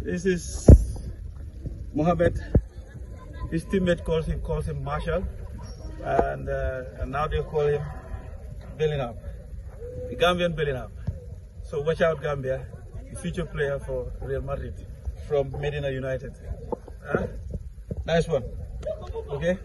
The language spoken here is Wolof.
This is Mohamed. His teammate calls him Marshall, and now they call him Bellingham, the Gambian Bellingham. So watch out, Gambia, the future player for Real Madrid from Medina United. Nice one. Okay.